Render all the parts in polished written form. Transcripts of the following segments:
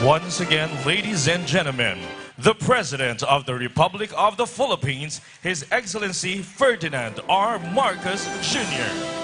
Once again, ladies and gentlemen, the President of the Republic of the Philippines, His Excellency Ferdinand R. Marcos Jr.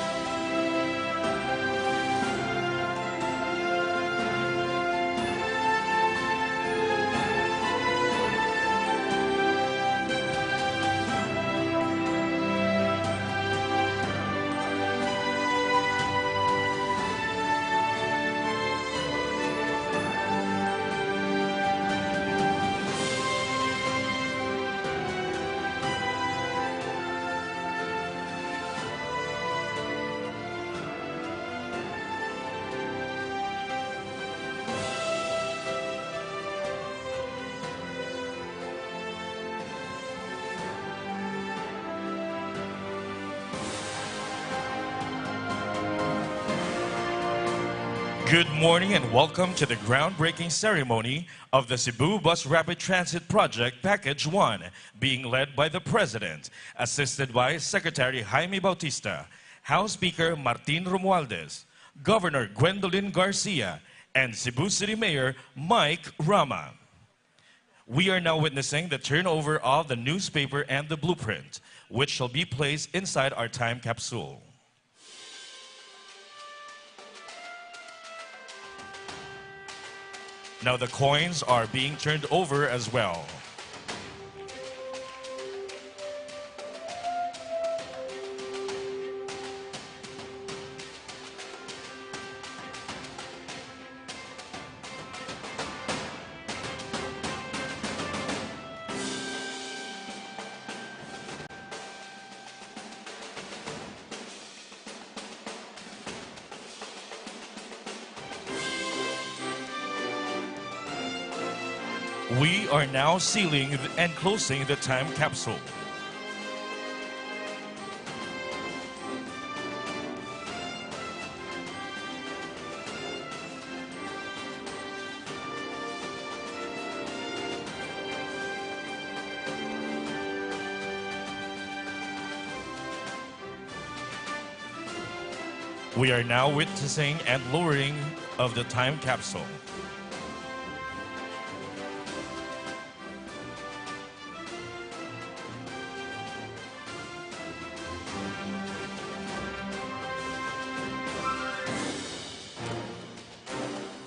Good morning and welcome to the groundbreaking ceremony of the Cebu Bus Rapid Transit Project Package 1, being led by the President, assisted by Secretary Jaime Bautista, House Speaker Martin Romualdez, Governor Gwendolyn Garcia, and Cebu City Mayor Mike Rama. We are now witnessing the turnover of the newspaper and the blueprint, which shall be placed inside our time capsule. Now the coins are being turned over as well. We are now sealing and closing the time capsule. We are now witnessing and lowering of the time capsule.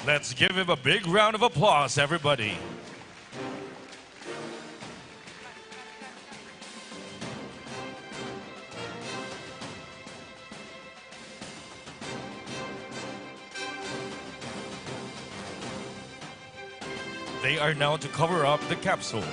Let's give him a big round of applause, everybody. They are now to cover up the capsule.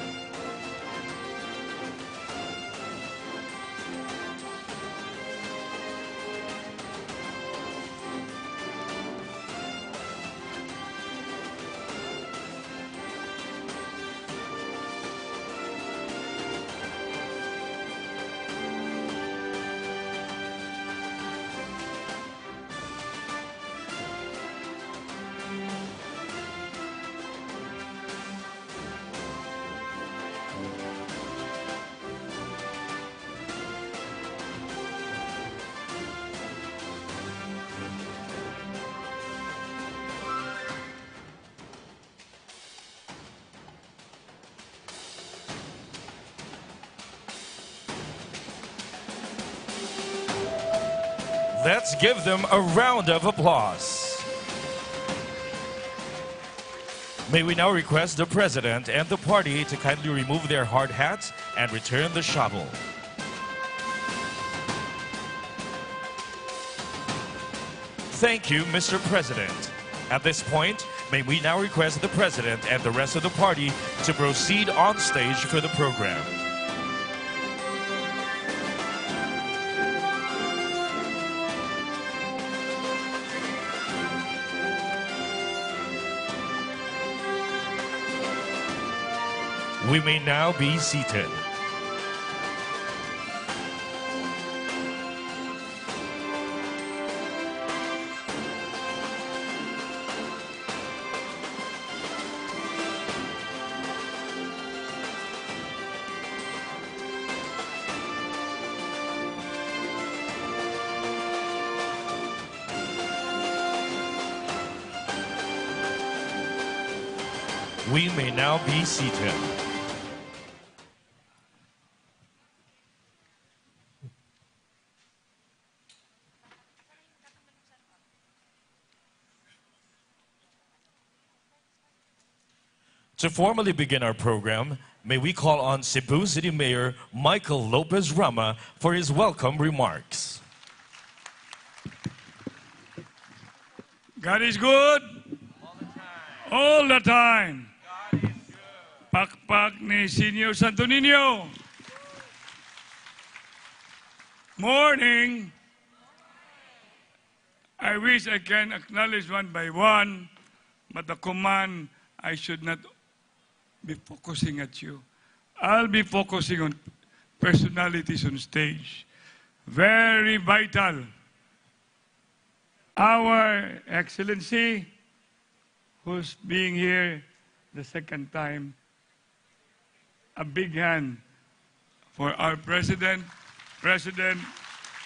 Let's give them a round of applause. May we now request the President and the party to kindly remove their hard hats and return the shovel. Thank you, Mr. President. At this point, may we now request the President and the rest of the party to proceed on stage for the program. We may now be seated. We may now be seated. To formally begin our program, may we call on Cebu City Mayor Michael Lopez Rama for his welcome remarks. God is good. All the time. God is good. Pakpak ni Senior Santo Niño. Morning. I wish I can acknowledge one by one, but the command, I should not be focusing at you. I'll be focusing on personalities on stage. Very vital. Our Excellency, who's being here the second time, a big hand for our President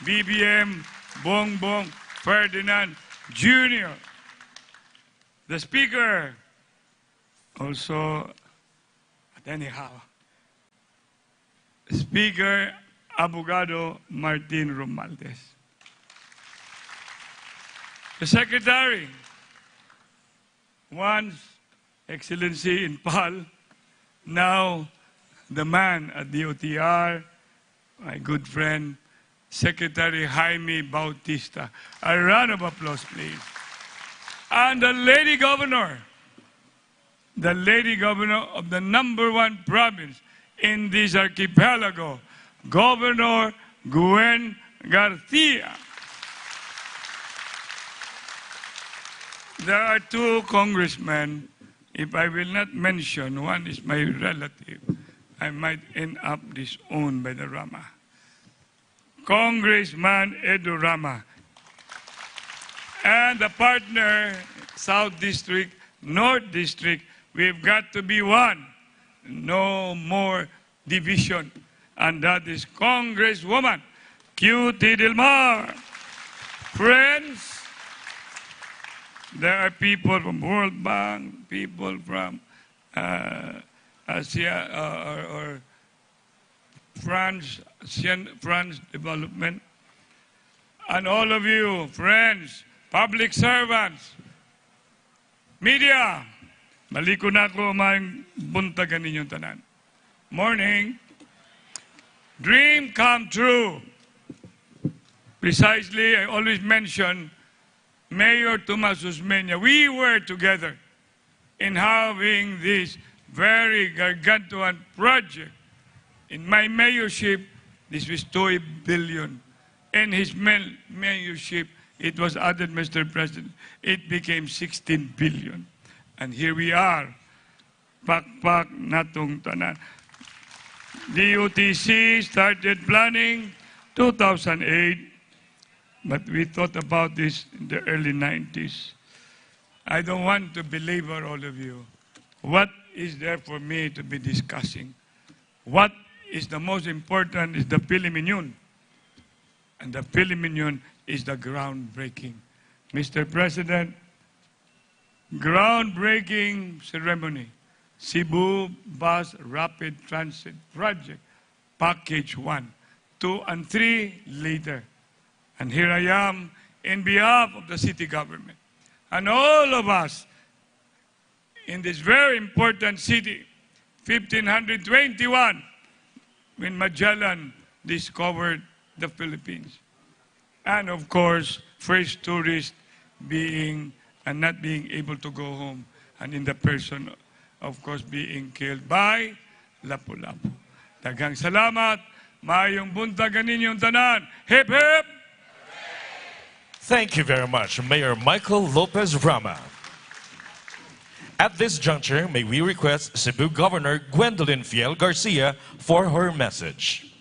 PBBM Bongbong Ferdinand Jr. The Speaker, also, anyhow, Speaker Abogado Martin Romualdez. The Secretary, once Excellency in PAL, now the man at DOTr, my good friend, Secretary Jaime Bautista. A round of applause, please. And the Lady Governor of the #1 province in this archipelago, Governor Gwen Garcia. There are two congressmen. If I will not mention, one is my relative, I might end up disowned by the Rama. Congressman Edo Rama. And the partner, South District, North District, we've got to be one. No more division. And that is Congresswoman QT Dilmar. Friends, there are people from World Bank, people from Asia or France Development, and all of you, friends, public servants, media, maliko na ako may buntagan ninyong tanan. Morning. Dream come true. Precisely, I always mention Mayor Tomas Usmeña. We were together in having this very gargantuan project. In my mayorship, this was 2 billion. In his mayorship, it was added, Mr. President, it became 16 billion. And here we are, pakpak natong tanan. DOTC started planning 2008, but we thought about this in the early 90s. I don't want to belabor all of you. What is there for me to be discussing? What is the most important is the Pilipinas. And the Pilipinas is the groundbreaking. Mr. President, groundbreaking ceremony, Cebu Bus Rapid Transit Project, Package 1, 2, and 3 later. And here I am in behalf of the city government and all of us in this very important city, 1521, when Magellan discovered the Philippines. And of course, first tourist being and not being able to go home, and in the person, of course, being killed by Lapu-Lapu. Daghang salamat, maayong buntagan ninyong tanan. Hip hip! Thank you very much, Mayor Michael Lopez Rama. At this juncture, may we request Cebu Governor Gwendolyn Fiel Garcia for her message.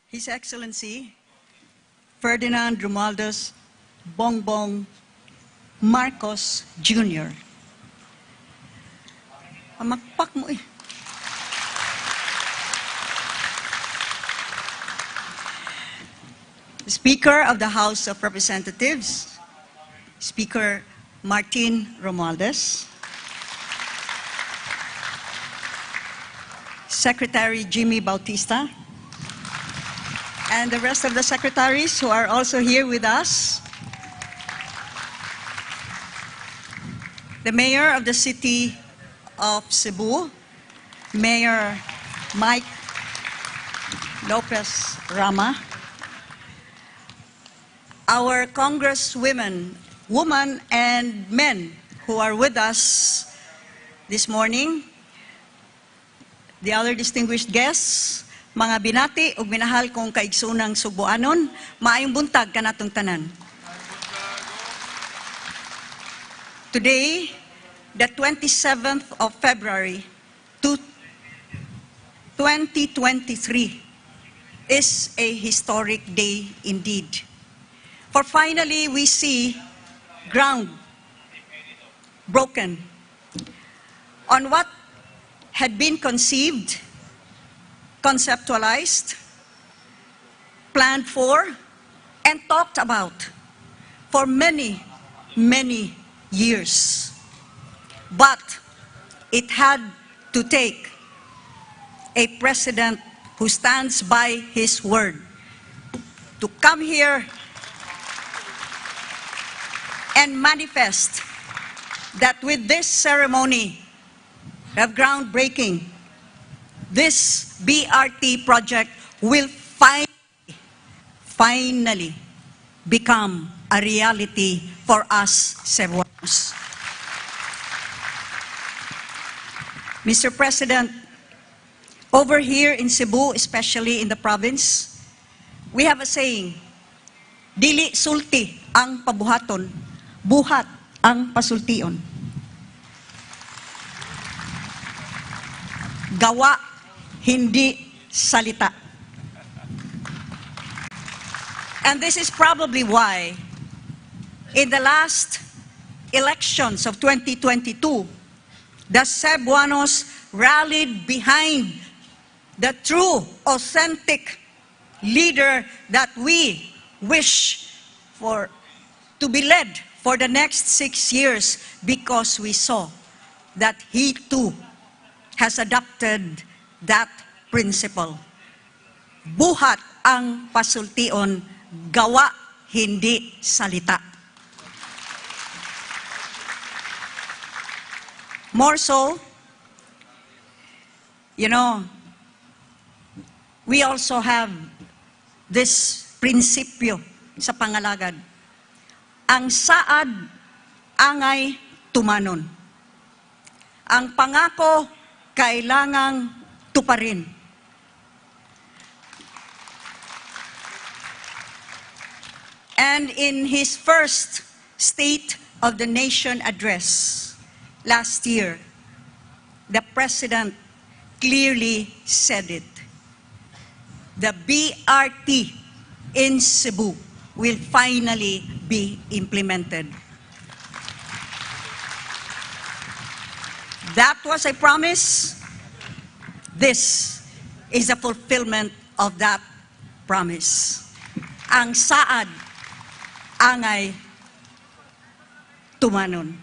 His Excellency Ferdinand Romualdez Bongbong Marcos Jr. Magpak mo eh. Speaker of the House of Representatives, Speaker Martin Romualdez, Secretary Jimmy Bautista, and the rest of the secretaries who are also here with us, the Mayor of the City of Cebu, Mayor Mike Lopez Rama, our congresswomen, women and men who are with us this morning, the other distinguished guests, mga binati ug minahal kong kaigsunang Subuanon, maayong buntag kanatong tanan. Today, the 27th of February, 2023, is a historic day indeed. For finally, we see ground broken on what had been conceived, conceptualized, planned for, and talked about for many, many years. But it had to take a president who stands by his word to come here and manifest that with this ceremony of groundbreaking, this BRT project will finally become a reality for us Cebuanos. Mr. President, over here in Cebu, especially in the province, we have a saying, dili sulti ang pabuhaton, buhat ang pasultion. Gawa, hindi salita. And this is probably why, in the last elections of 2022, the Cebuanos rallied behind the true, authentic leader that we wish for to be led for the next 6 years, because we saw that he too has adopted that principle. Buhat ang pasultion, gawa, hindi salita. More so, you know, we also have this prinsipyo sa pangalagad. Ang saad, angay, tumanon. Ang pangako, kailangang tuparin. And in his first State of the Nation address last year, the President clearly said it. The BRT in Cebu will finally be implemented. That was a promise. This is a fulfillment of that promise. Ang saad, angay, tumanon.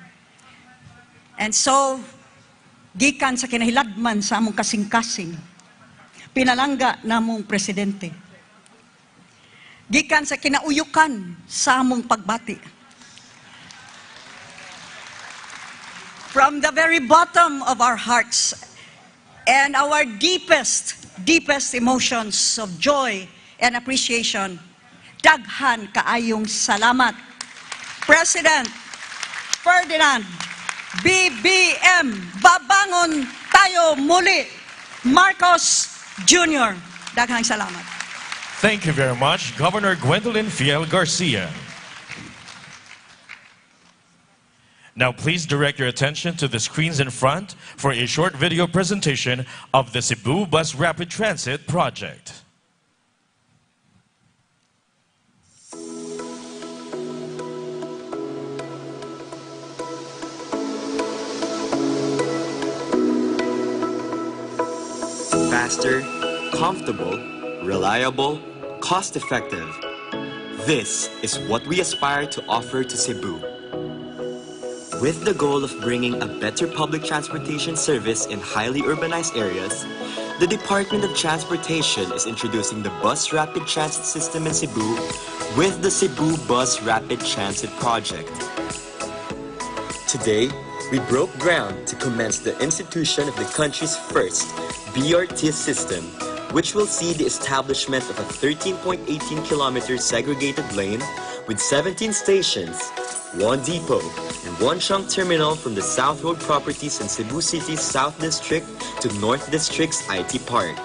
And so, gikan sa kinahiladman sa among kasing-kasing, pinalangga namong presidente. Gikan sa kinauyukan sa among pagbati. From the very bottom of our hearts and our deepest emotions of joy and appreciation, daghan kaayong salamat. President Ferdinand BBM, babangon tayo muli. Marcos Jr. Daghang salamat. Thank you very much, Governor Gwendolyn Fiel Garcia. Now please direct your attention to the screens in front for a short video presentation of the Cebu Bus Rapid Transit project. Faster, comfortable, reliable, cost-effective. This is what we aspire to offer to Cebu. With the goal of bringing a better public transportation service in highly urbanized areas, the Department of Transportation is introducing the Bus Rapid Transit system in Cebu with the Cebu Bus Rapid Transit project. Today, we broke ground to commence the institution of the country's first BRT system, which will see the establishment of a 13.18-kilometer segregated lane with 17 stations, 1 depot, and 1 trunk terminal from the South Road properties in Cebu City's South District to North District's IT Park.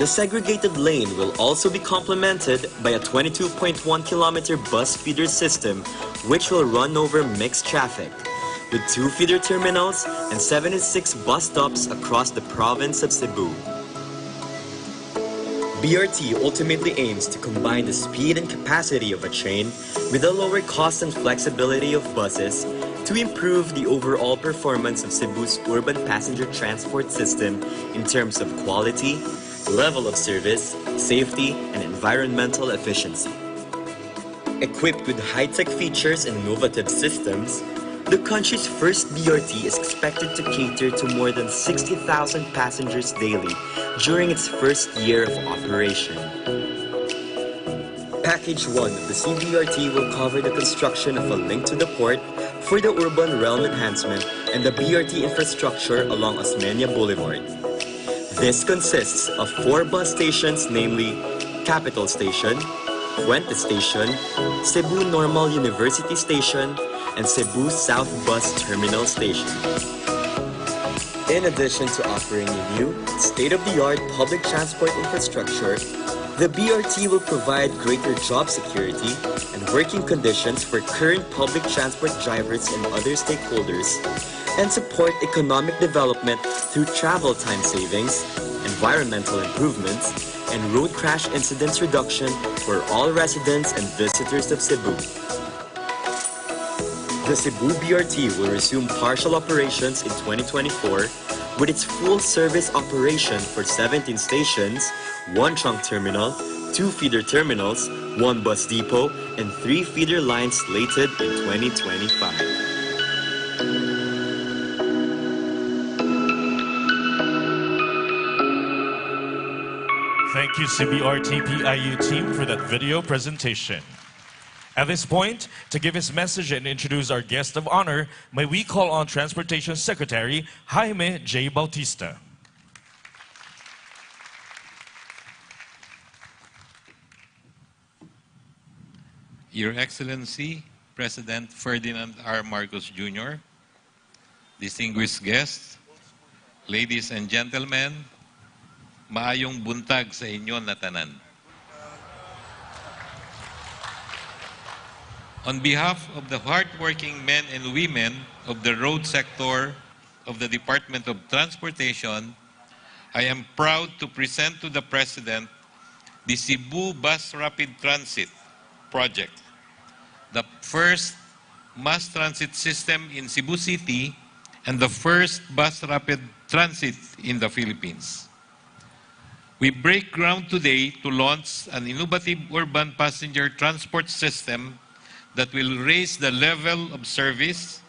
The segregated lane will also be complemented by a 22.1-kilometer bus feeder system which will run over mixed traffic, with 2 feeder terminals and 76 bus stops across the province of Cebu. BRT ultimately aims to combine the speed and capacity of a train with the lower cost and flexibility of buses to improve the overall performance of Cebu's urban passenger transport system in terms of quality, level of service, safety, and environmental efficiency. Equipped with high-tech features and innovative systems, the country's first BRT is expected to cater to more than 60,000 passengers daily during its first year of operation. Package 1 of the CBRT will cover the construction of a link to the port for the urban realm enhancement and the BRT infrastructure along Osmeña Boulevard. This consists of 4 bus stations, namely Capital Station, Fuente Station, Cebu Normal University Station, and Cebu South Bus Terminal Station. In addition to offering a new, state-of-the-art public transport infrastructure, the BRT will provide greater job security and working conditions for current public transport drivers and other stakeholders, and support economic development through travel time savings, environmental improvements, and road crash incidents reduction for all residents and visitors of Cebu. The Cebu BRT will resume partial operations in 2024 with its full service operation for 17 stations, 1 trunk terminal, 2 feeder terminals, 1 bus depot, and 3 feeder lines slated in 2025. Thank you, CBRT PIU team, for that video presentation. At this point, to give his message and introduce our guest of honor, may we call on Transportation Secretary Jaime J. Bautista. Your Excellency, President Ferdinand R. Marcos Jr., distinguished guests, ladies and gentlemen, maayong buntag sa inyo na tanan. On behalf of the hardworking men and women of the road sector of the Department of Transportation, I am proud to present to the President the Cebu Bus Rapid Transit project, the first mass transit system in Cebu City and the first bus rapid transit in the Philippines. We break ground today to launch an innovative urban passenger transport system that will raise the level of service,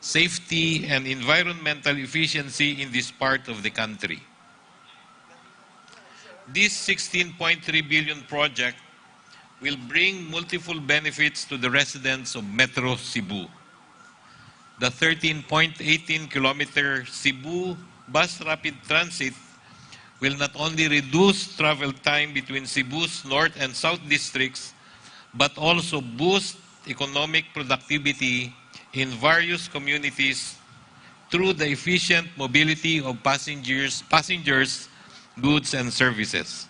safety, and environmental efficiency in this part of the country. This 16.3 billion project will bring multiple benefits to the residents of Metro Cebu. The 13.18-kilometer Cebu Bus Rapid Transit will not only reduce travel time between Cebu's North and South districts, but also boost economic productivity in various communities through the efficient mobility of passengers, goods, and services.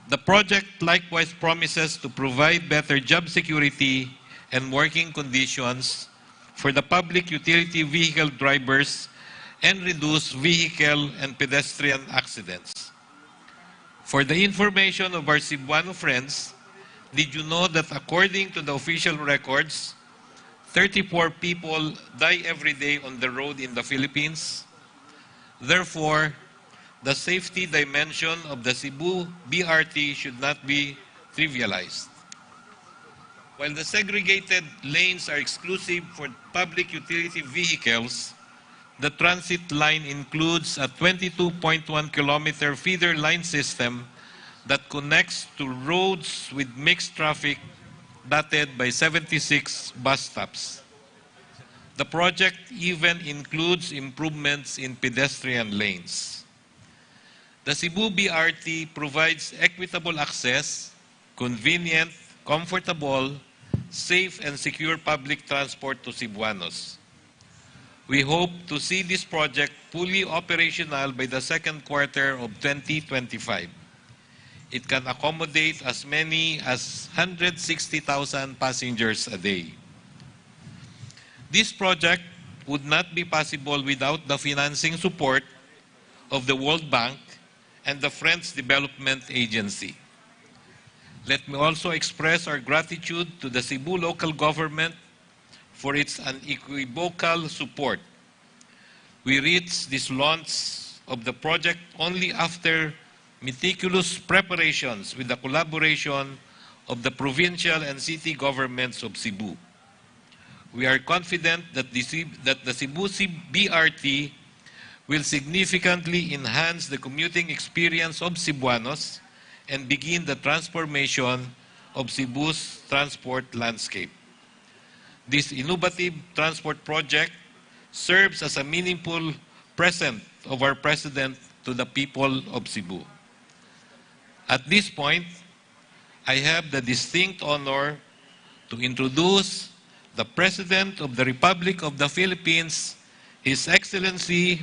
The project likewise promises to provide better job security and working conditions for the public utility vehicle drivers and reduce vehicle and pedestrian accidents. For the information of our Cebuano friends, did you know that according to the official records, 34 people die every day on the road in the Philippines? Therefore, the safety dimension of the Cebu BRT should not be trivialized. While the segregated lanes are exclusive for public utility vehicles, the transit line includes a 22.1-kilometer feeder line system that connects to roads with mixed traffic dotted by 76 bus stops. The project even includes improvements in pedestrian lanes. The Cebu BRT provides equitable access, convenient, comfortable, safe, and secure public transport to Cebuanos. We hope to see this project fully operational by the second quarter of 2025. It can accommodate as many as 160,000 passengers a day. This project would not be possible without the financing support of the World Bank and the French Development Agency. Let me also express our gratitude to the Cebu local government for its unequivocal support. We reached this launch of the project only after meticulous preparations with the collaboration of the provincial and city governments of Cebu. We are confident that the Cebu BRT will significantly enhance the commuting experience of Cebuanos and begin the transformation of Cebu's transport landscape. This innovative transport project serves as a meaningful present of our President to the people of Cebu. At this point, I have the distinct honor to introduce the President of the Republic of the Philippines, His Excellency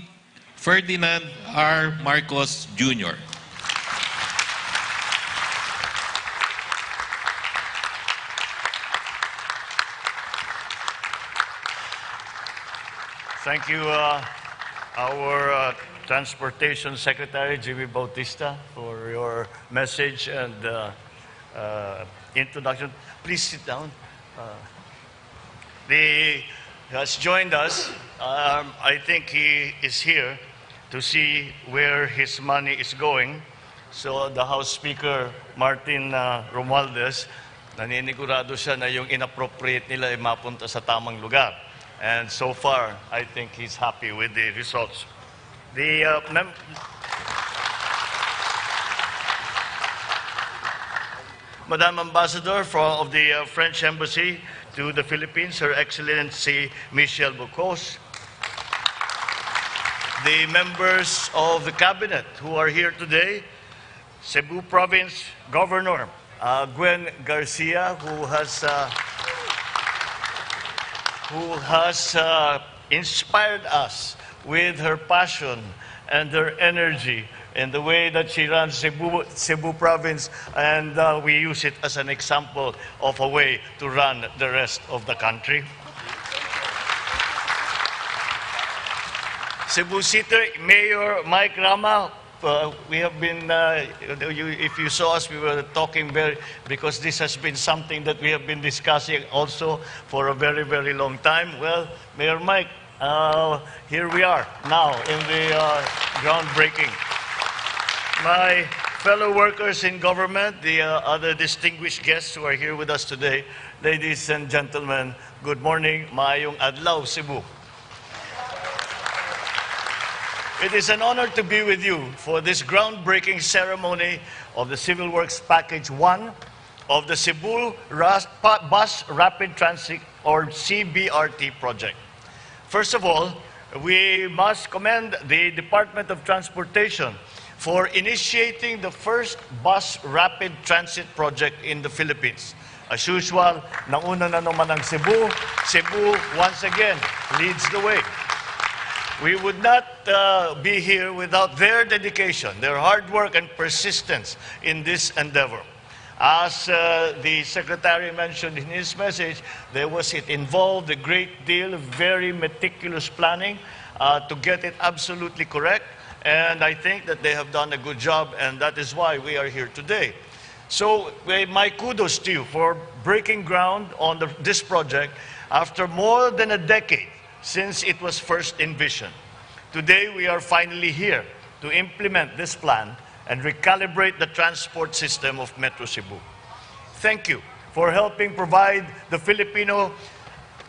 Ferdinand R. Marcos Jr. Thank you, our Transportation Secretary, Jimmy Bautista, for your message and introduction. Please sit down. He has joined us. I think he is here to see where his money is going. So the House Speaker, Martin Romualdez, naninigurado siya na yung inappropriate nila ay mapunta sa tamang lugar. And so far, I think he's happy with the results. Madam Ambassador of the French Embassy to the Philippines, Her Excellency Michelle Bocos. The members of the Cabinet who are here today, Cebu Province Governor Gwen Garcia, who has inspired us with her passion and her energy in the way that she runs Cebu Province, and we use it as an example of a way to run the rest of the country. Cebu City Mayor Mike Rama, we have been, if you saw us, we were talking because this has been something that we have been discussing also for a very, very long time. Well, Mayor Mike, here we are now in the groundbreaking. My fellow workers in government, the other distinguished guests who are here with us today, ladies and gentlemen, good morning, maayong adlaw, Cebu. It is an honor to be with you for this groundbreaking ceremony of the Civil Works Package 1 of the Cebu Bus Rapid Transit, or CBRT project. First of all, we must commend the Department of Transportation for initiating the first bus rapid transit project in the Philippines. As usual, nauna na naman ang Cebu. Cebu, once again, leads the way. We would not be here without their dedication, their hard work and persistence in this endeavor. As the Secretary mentioned in his message, it involved a great deal of very meticulous planning to get it absolutely correct. And I think that they have done a good job, and that is why we are here today. So my kudos to you for breaking ground on this project after more than a decade since it was first envisioned. Today we are finally here to implement this plan and recalibrate the transport system of Metro Cebu. thank you for helping provide the Filipino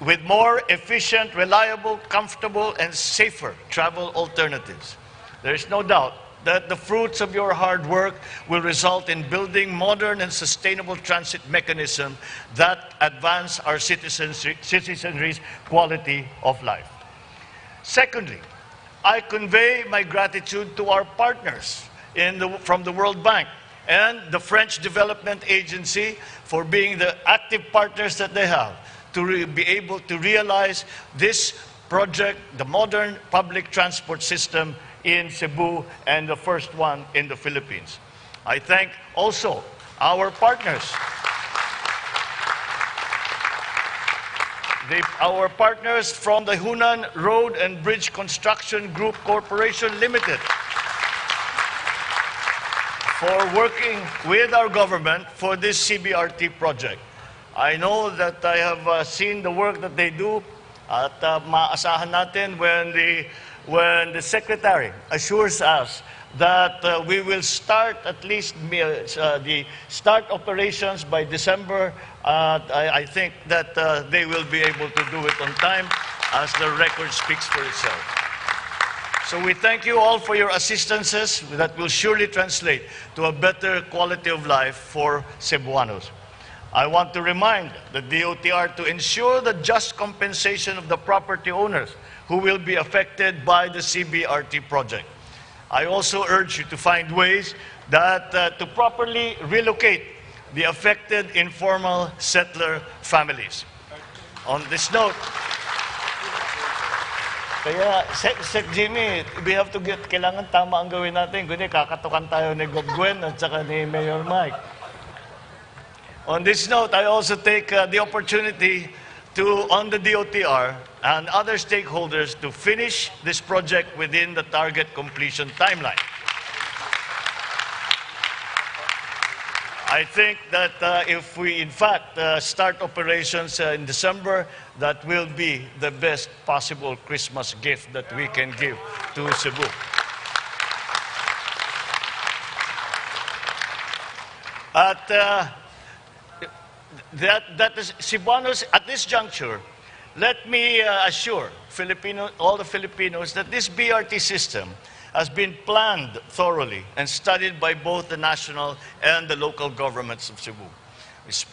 with more efficient, reliable, comfortable, and safer travel alternatives. There is no doubt that the fruits of your hard work will result in building modern and sustainable transit mechanisms that advance our citizenry's quality of life. Secondly, I convey my gratitude to our partners from the World Bank and the French Development Agency for being the active partners that they have to be able to realize this project, the modern public transport system in Cebu and the first one in the Philippines. I thank also our partners, our partners from the Hunan Road and Bridge Construction Group Corporation Limited for working with our government for this CBRT project. I know that I have seen the work that they do at maasahan natin when the Secretary assures us that we will start at least the start operations by December. I think that they will be able to do it on time as the record speaks for itself. So we thank you all for your assistances that will surely translate to a better quality of life for Cebuanos. I want to remind the DOTr to ensure the just compensation of the property owners who will be affected by the CBRT project. I also urge you to find ways that to properly relocate the affected informal settler families. On this note, kaya, Sec Jimmy, we have to kailangan tama ang gawin natin. Kundi kakatukan tayo ni Gov Gwen at saka ni Mayor Mike. On this note, I also take the opportunity on the DOTr and other stakeholders to finish this project within the target completion timeline. I think that if we, in fact, start operations in December, that will be the best possible Christmas gift that we can give to Cebu. That is Cebuanos at this juncture. Let me assure all the Filipinos that this BRT system has been planned thoroughly and studied by both the national and the local governments of Cebu.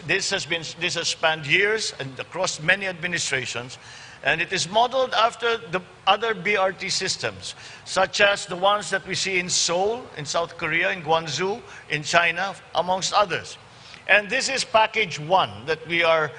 This has spanned years and across many administrations, and it is modeled after the other BRT systems, such as the ones that we see in Seoul, in South Korea, in Guangzhou, in China, amongst others. And this is package one that we are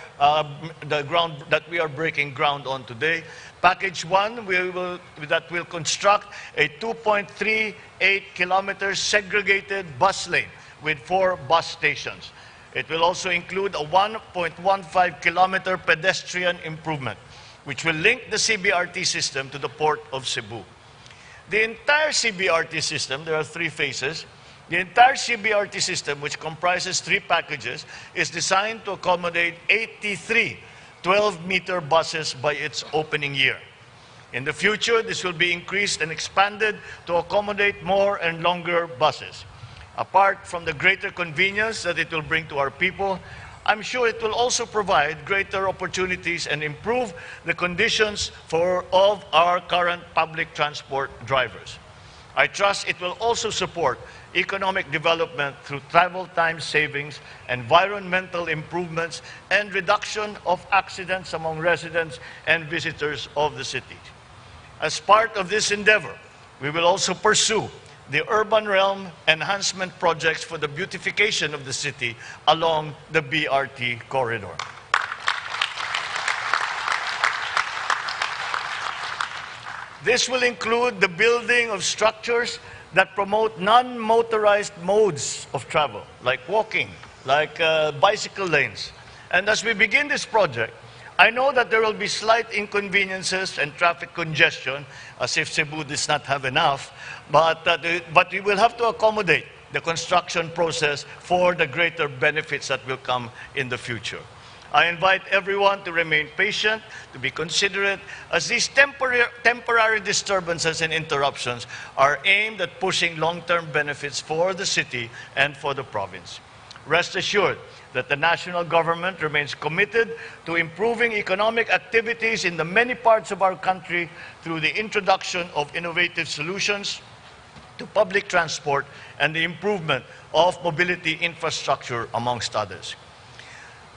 breaking ground on today. Package one that will construct a 2.38 kilometer segregated bus lane with 4 bus stations. It will also include a 1.15 kilometer pedestrian improvement, which will link the CBRT system to the port of Cebu. The entire CBRT system, there are 3 phases. The entire CBRT system, which comprises 3 packages, is designed to accommodate 83 12-meter buses by its opening year. In the future, this will be increased and expanded to accommodate more and longer buses. Apart from the greater convenience that it will bring to our people, I'm sure it will also provide greater opportunities and improve the conditions of our current public transport drivers. I trust it will also support economic development through travel time savings, environmental improvements, and reduction of accidents among residents and visitors of the city. As part of this endeavor, we will also pursue the urban realm enhancement projects for the beautification of the city along the BRT corridor. This will include the building of structures that promote non-motorized modes of travel, like walking, like bicycle lanes. And as we begin this project, I know that there will be slight inconveniences and traffic congestion, as if Cebu does not have enough, but we will have to accommodate the construction process for the greater benefits that will come in the future. I invite everyone to remain patient, to be considerate, as these temporary disturbances and interruptions are aimed at pushing long-term benefits for the city and for the province. Rest assured that the national government remains committed to improving economic activities in the many parts of our country through the introduction of innovative solutions to public transport and the improvement of mobility infrastructure, amongst others.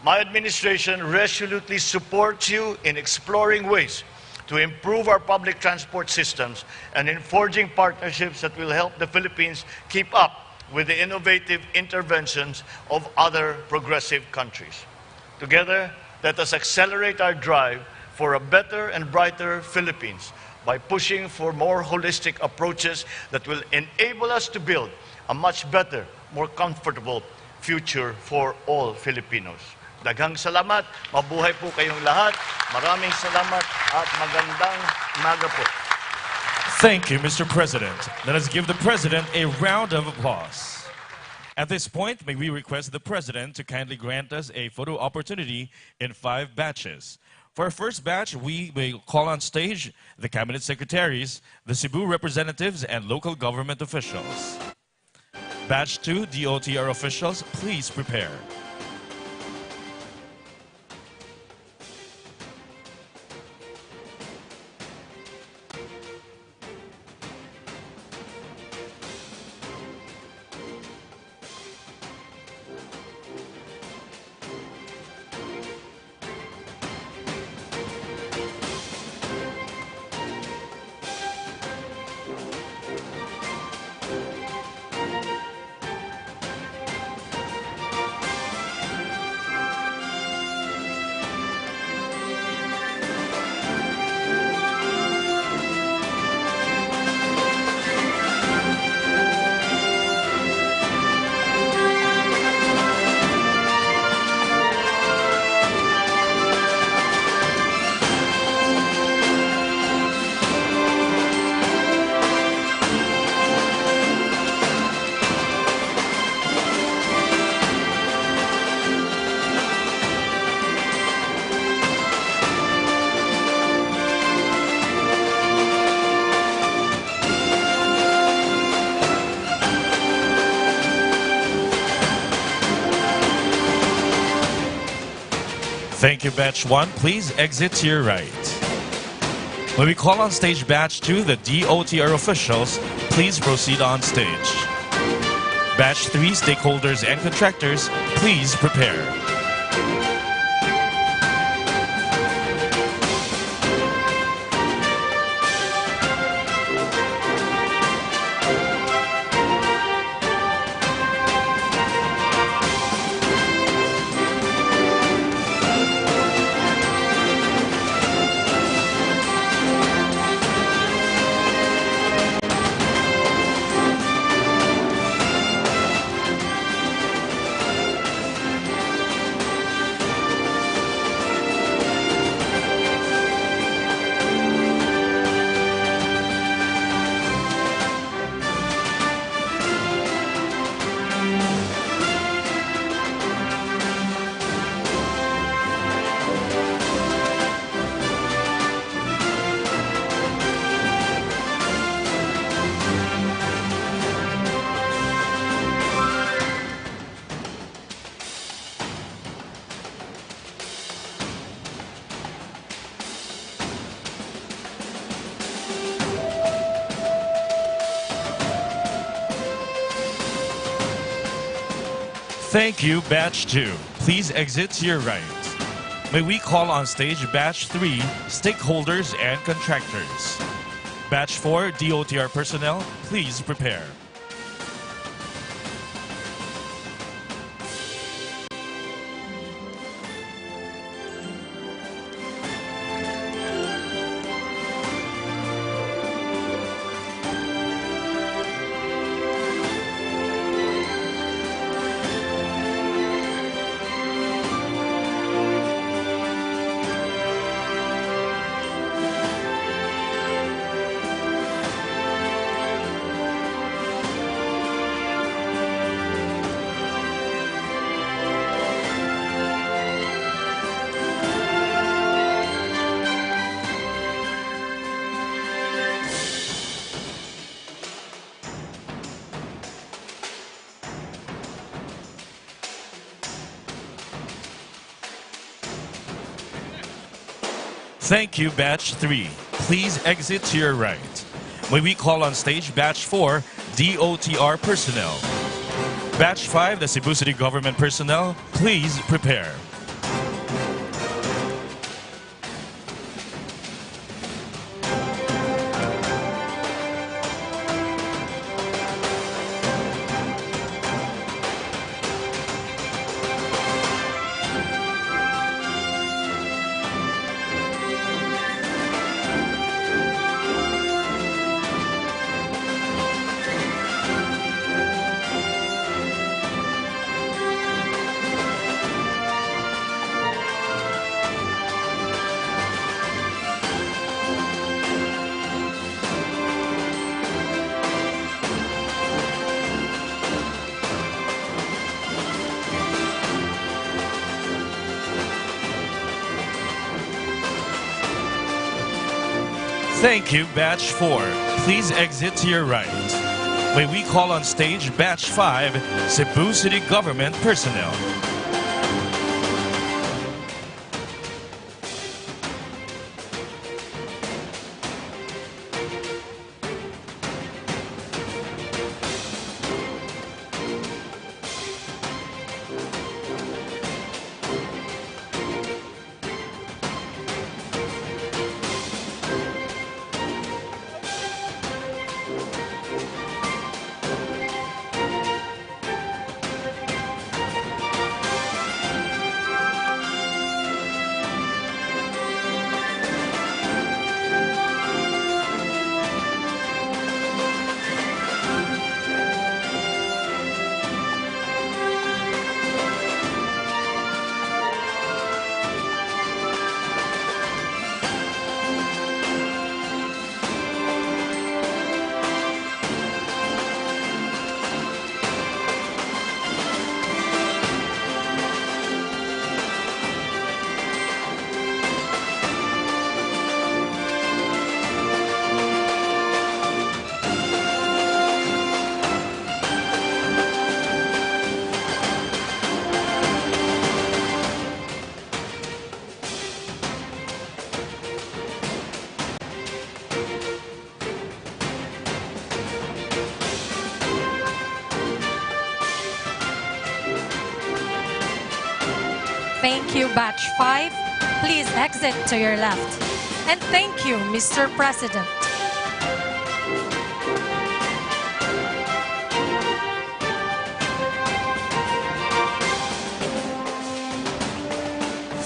My administration resolutely supports you in exploring ways to improve our public transport systems and in forging partnerships that will help the Philippines keep up with the innovative interventions of other progressive countries. Together, let us accelerate our drive for a better and brighter Philippines by pushing for more holistic approaches that will enable us to build a much better, more comfortable future for all Filipinos. Daghang salamat, mabuhay po kayong lahat. Maraming salamat at magandang umaga po. Thank you, Mr. President. Let us give the President a round of applause. At this point, may we request the President to kindly grant us a photo opportunity in 5 batches. For our first batch, we will call on stage the Cabinet Secretaries, the Cebu representatives, and local government officials. Batch 2, DOTr officials, please prepare. Thank you, Batch 1. Please exit to your right. When we call on stage Batch 2, the DOTr officials, please proceed on stage. Batch 3, stakeholders and contractors, please prepare. Thank you, Batch 2. Please exit to your right. May we call on stage Batch 3, stakeholders and contractors. Batch 4, DOTr personnel, please prepare. Thank you, Batch 3. Please exit to your right. May we call on stage Batch 4, DOTr personnel. Batch 5, the Cebu City Government personnel, please prepare. Thank you, Batch 4. Please exit to your right. May we call on stage Batch 5, Cebu City Government personnel. Thank you, Batch 5. Please exit to your left. And thank you, Mr. President.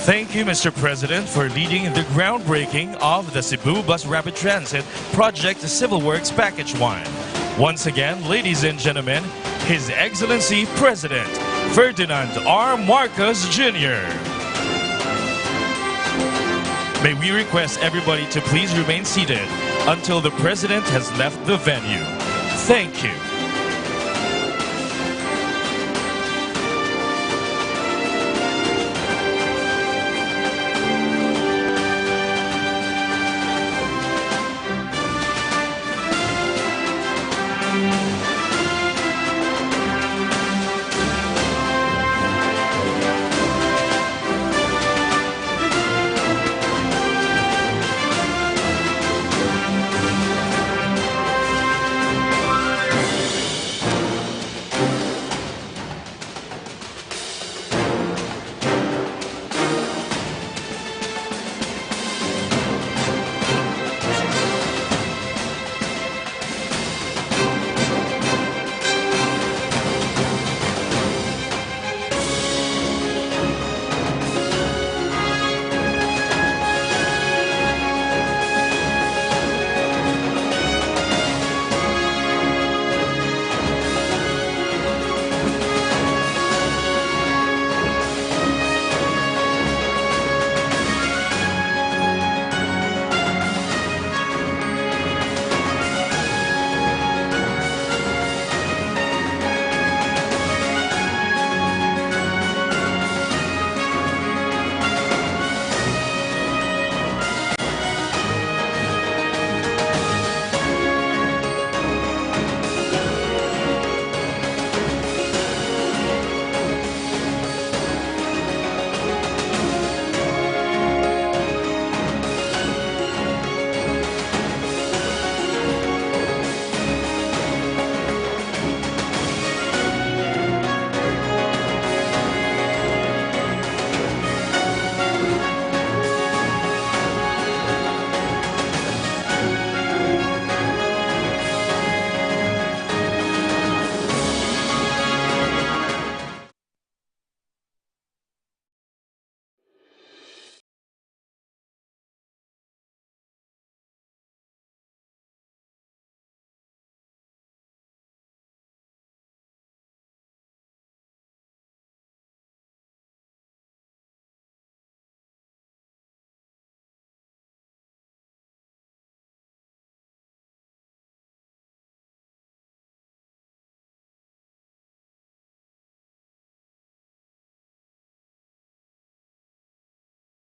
Thank you, Mr. President, for leading the groundbreaking of the Cebu Bus Rapid Transit Project Civil Works Package 1. Once again, ladies and gentlemen, His Excellency President Ferdinand R. Marcos Jr. May we request everybody to please remain seated until the President has left the venue. Thank you.